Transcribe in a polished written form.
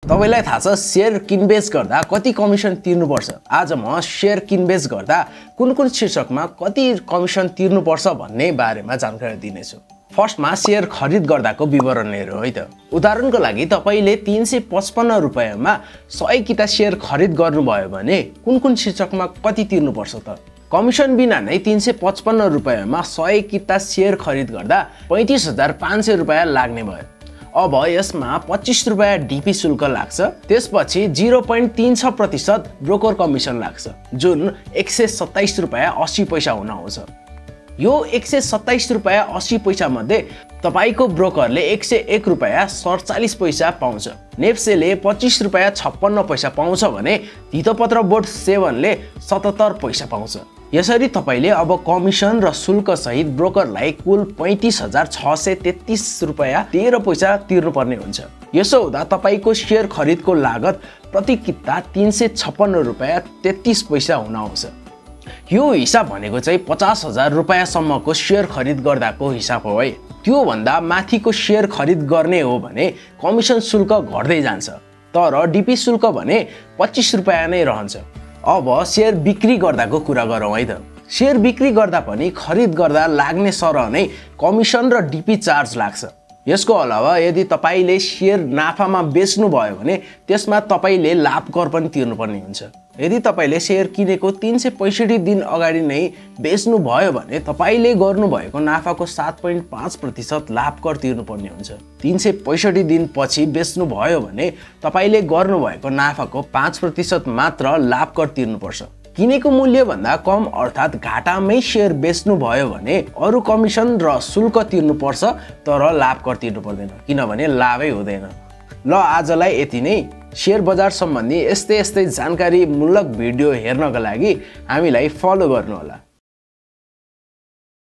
तपाईलाई थाहा छ शेयर किनबेच गर्दा कति कमिसन तिर्नुपर्छ? आज म शेयर किनबेच गर्दा कुन शीर्षकमा कति कमिसन तिर्नुपर्छ भन्ने बारेमा जानकारी दिनेछु। फर्स्टमा शेयर खरिद गर्दाको विवरण हेरौँ है त। उदाहरणको लागि तपाईले 355 रुपैयाँमा 100 किता शेयर खरिद गर्नुभयो भने कुन शीर्षकमा कति तिर्नुपर्छ त? कमिसन बिना नै 355 रुपैयाँमा 100 किता शेयर खरिद गर्दा 35,500 रुपैयाँ लाग्ने भयो। अब यसमा 25 रुपैयाँ डीपी शुल्क लाग्छ, त्यसपछि 0.36% ब्रोकर कमिसन लाग्छ, जुन 127 रुपैयाँ 80 पैसा हुन आउँछ। यो 127 रुपैयाँ 80 पैसा मध्ये तपाईको ब्रोकरले 101 रुपैयाँ 47 पैसा पाउँछ, नेप्सेले 25 रुपैयाँ 56 पैसा पाउँछ भने धितोपत्र बोर्ड 7 ले 77 पैसा पाउँछ। यसरी तपाईले अब कमिसन र शुल्क सहित ब्रोकरलाई कुल 35,633 रुपैयाँ 13 पैसा तिर्नुपर्ने हुन्छ। यसो हुँदा तपाईको शेयर खरिदको लागत प्रति किता 356 रुपैयाँ 33 पैसा हुन आउँछ। यो हिसाब भनेको चाहिँ 50,000 रुपैयाँ सम्मको शेयर खरिद गर्दाको हिसाब हो है। त्यो भन्दा माथिको शेयर खरिद गर्ने हो भने कमिसन शुल्क घट्दै जान्छ, तर डीपी शुल्क भने 25 रुपैयाँ नै रहन्छ। अब शेयर बिक्री गर्दाको कुरा गरौँ है त। शेयर बिक्री गर्दा पनि खरिद गर्दा लाग्ने सरह नै कमिसन र डीपी चार्ज लाग्छ। यसको अलावा यदि तपाईले शेयर नाफामा बेच्नु भयो भने त्यसमा तपाईले लाभ कर पनि तिर्नुपर्ने हुन्छ। यदि तपाईले शेयर किनेको 365 दिन अगाडि नै बेच्नु भयो भने तपाईले गर्नुभएको नाफाको 7.5% लाभ कर तिर्नुपर्ने हुन्छ। 365 दिन पछि बेच्नु भयो भने तपाईले गर्नुभएको नाफाको 5% मात्र लाभ कर तिर्नुपर्छ। किनेको मूल्य भन्दा कम अर्थात घाटामै शेयर बेच्नु भयो भने अरु कमिसन र शुल्क तिर्नुपर्छ, तर लाभ कर तिर्नु पर्दैन, किनभने लाभै हुँदैन। ल आजलाई यति नै। शेयर बजार सम्बन्धी यस्तै जानकारीमूलक भिडियो हेर्नका लागि हामीलाई फलो गर्नुहोला।